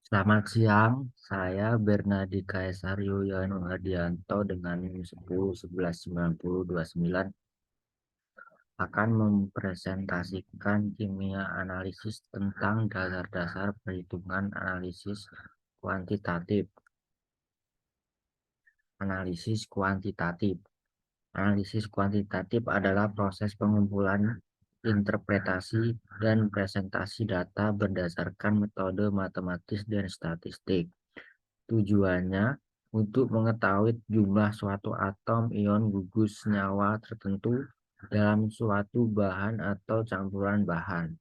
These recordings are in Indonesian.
Selamat siang, saya Bernadi Kaesario Yono Hadianto dengan NIM 10 11 90 29 akan mempresentasikan kimia analisis tentang dasar-dasar perhitungan analisis kuantitatif. Analisis kuantitatif. Analisis kuantitatif adalah proses pengumpulan, interpretasi, dan presentasi data berdasarkan metode matematis dan statistik. Tujuannya untuk mengetahui jumlah suatu atom ion gugus senyawa tertentu dalam suatu bahan atau campuran bahan.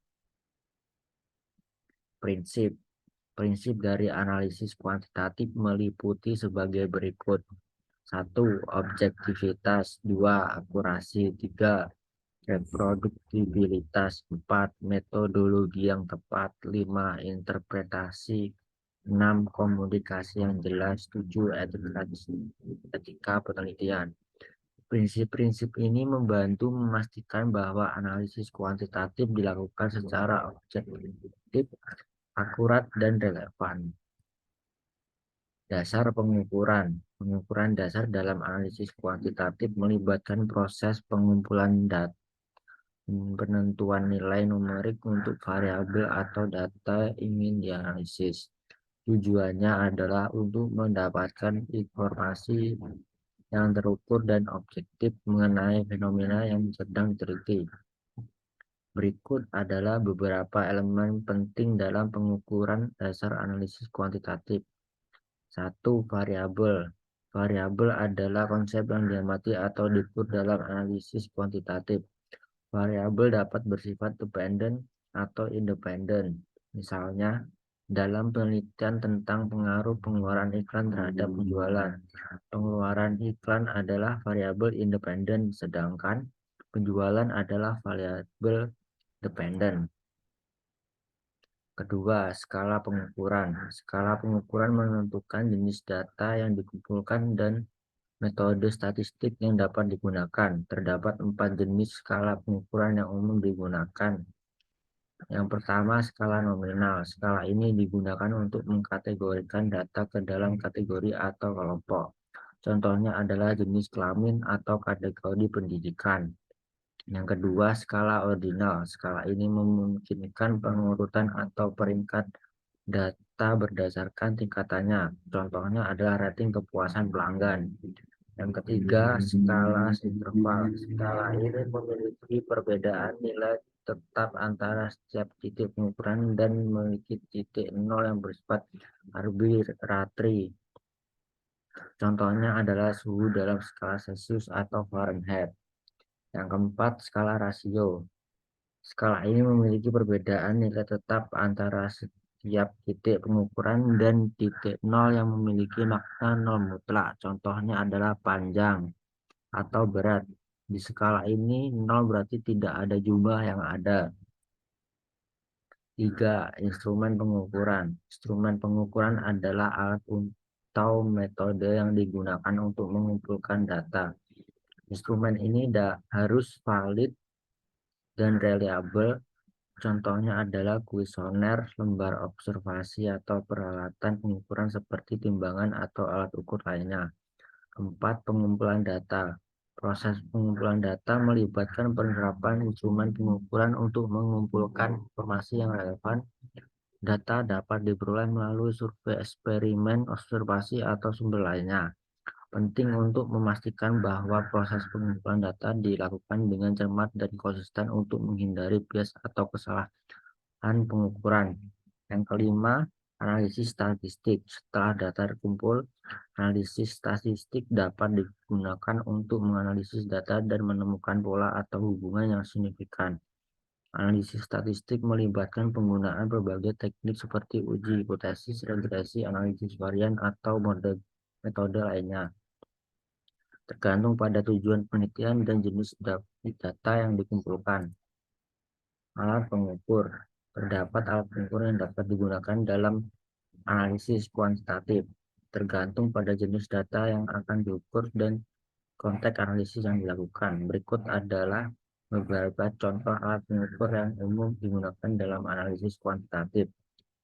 Prinsip Prinsip dari analisis kuantitatif meliputi sebagai berikut. 1. Objektivitas. 2. Akurasi. 3. Reproduksibilitas. 4. Metodologi yang tepat. 5. Interpretasi. 6. Komunikasi yang jelas. 7. Etika penelitian. Prinsip-prinsip ini membantu memastikan bahwa analisis kuantitatif dilakukan secara objektif, akurat, dan relevan. Dasar pengukuran. Pengukuran dasar dalam analisis kuantitatif melibatkan proses pengumpulan data, penentuan nilai numerik untuk variabel atau data ingin dianalisis. Tujuannya adalah untuk mendapatkan informasi yang terukur dan objektif mengenai fenomena yang sedang diteliti. Berikut adalah beberapa elemen penting dalam pengukuran dasar analisis kuantitatif. 1. Variabel. Variabel adalah konsep yang diamati atau diukur dalam analisis kuantitatif. Variabel dapat bersifat dependen atau independen. Misalnya, dalam penelitian tentang pengaruh pengeluaran iklan terhadap penjualan, pengeluaran iklan adalah variabel independen, sedangkan penjualan adalah variabel dependen. Kedua, skala pengukuran. Skala pengukuran menentukan jenis data yang dikumpulkan dan metode statistik yang dapat digunakan. Terdapat 4 jenis skala pengukuran yang umum digunakan. Yang pertama, skala nominal. Skala ini digunakan untuk mengkategorikan data ke dalam kategori atau kelompok. Contohnya adalah jenis kelamin atau kategori pendidikan. Yang kedua, skala ordinal. Skala ini memungkinkan pengurutan atau peringkat data berdasarkan tingkatannya. Contohnya adalah rating kepuasan pelanggan. Yang ketiga, skala interval. Skala ini memiliki perbedaan nilai tetap antara setiap titik pengukuran dan memiliki titik nol yang bersifat arbitrary. Contohnya adalah suhu dalam skala Celsius atau Fahrenheit. Yang keempat, skala rasio. Skala ini memiliki perbedaan nilai tetap antara setiap titik pengukuran dan titik nol yang memiliki makna nol mutlak. Contohnya adalah panjang atau berat. Di skala ini, nol berarti tidak ada jumlah yang ada. 3. Instrumen pengukuran. Instrumen pengukuran adalah alat atau metode yang digunakan untuk mengumpulkan data. Instrumen ini harus valid dan reliable. Contohnya adalah kuesioner, lembar observasi, atau peralatan pengukuran seperti timbangan atau alat ukur lainnya. 4. Pengumpulan data. Proses pengumpulan data melibatkan penerapan instrumen pengukuran untuk mengumpulkan informasi yang relevan. Data dapat diperoleh melalui survei, eksperimen, observasi, atau sumber lainnya. Penting untuk memastikan bahwa proses pengumpulan data dilakukan dengan cermat dan konsisten untuk menghindari bias atau kesalahan pengukuran. Yang kelima, analisis statistik. Setelah data terkumpul, analisis statistik dapat digunakan untuk menganalisis data dan menemukan pola atau hubungan yang signifikan. Analisis statistik melibatkan penggunaan berbagai teknik seperti uji hipotesis, regresi, analisis varian, atau metode lainnya, tergantung pada tujuan penelitian dan jenis data yang dikumpulkan. Alat pengukur. Terdapat alat pengukur yang dapat digunakan dalam analisis kuantitatif, tergantung pada jenis data yang akan diukur dan konteks analisis yang dilakukan. Berikut adalah beberapa contoh alat pengukur yang umum digunakan dalam analisis kuantitatif.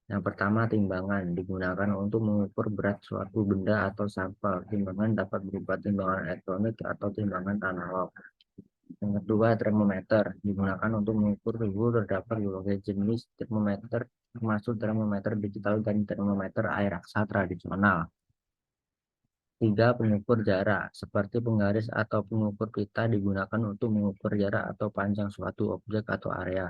Yang pertama, timbangan digunakan untuk mengukur berat suatu benda atau sampel. Timbangan dapat berupa timbangan elektronik atau timbangan analog. Yang kedua, termometer digunakan untuk mengukur suhu. Terdapat berbagai jenis termometer, termasuk termometer digital dan termometer air raksa tradisional. Tiga, pengukur jarak, seperti penggaris atau pengukur pita digunakan untuk mengukur jarak atau panjang suatu objek atau area.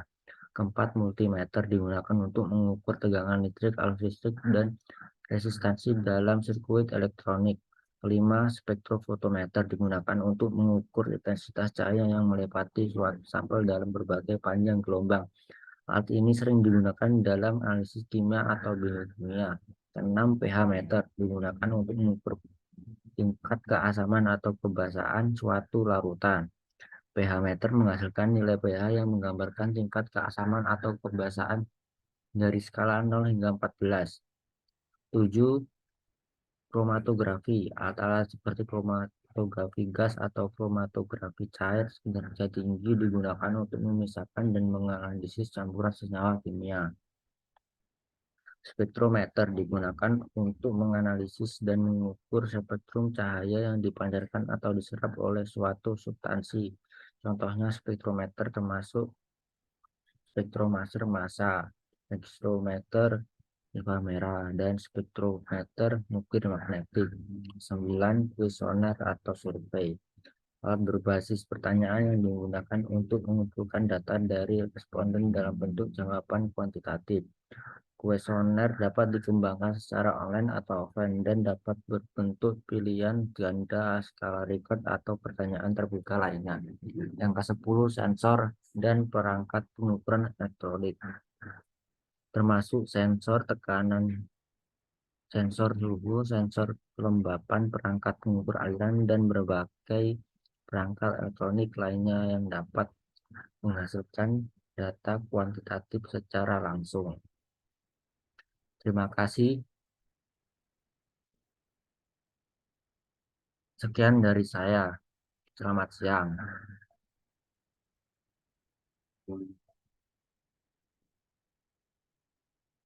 Keempat, multimeter digunakan untuk mengukur tegangan listrik, arus listrik, dan resistansi dalam sirkuit elektronik. Kelima, spektrofotometer digunakan untuk mengukur intensitas cahaya yang melewati suatu sampel dalam berbagai panjang gelombang. Alat ini sering digunakan dalam analisis kimia atau biokimia. Keenam, pH meter digunakan untuk mengukur tingkat keasaman atau kebasahan suatu larutan. pH meter menghasilkan nilai pH yang menggambarkan tingkat keasaman atau kebasahan dari skala 0 hingga 14. 7. Kromatografi. Alat-alat seperti kromatografi gas atau kromatografi cair derajat tinggi digunakan untuk memisahkan dan menganalisis campuran senyawa kimia. Spektrometer digunakan untuk menganalisis dan mengukur spektrum cahaya yang dipancarkan atau diserap oleh suatu substansi. Contohnya spektrometer termasuk spektrometer massa, spektrometer inframerah, dan spektrometer nuklir magnetik. 9. Kuesioner atau survei. Alat berbasis pertanyaan yang digunakan untuk mengumpulkan data dari responden dalam bentuk jawaban kuantitatif. Kuesioner dapat dikembangkan secara online atau offline dan dapat berbentuk pilihan ganda, skala Likert, atau pertanyaan terbuka lainnya. Yang ke-10, sensor dan perangkat pengukuran elektronik, termasuk sensor tekanan, sensor suhu, sensor kelembapan, perangkat pengukur aliran, dan berbagai perangkat elektronik lainnya yang dapat menghasilkan data kuantitatif secara langsung. Terima kasih. Sekian dari saya. Selamat siang.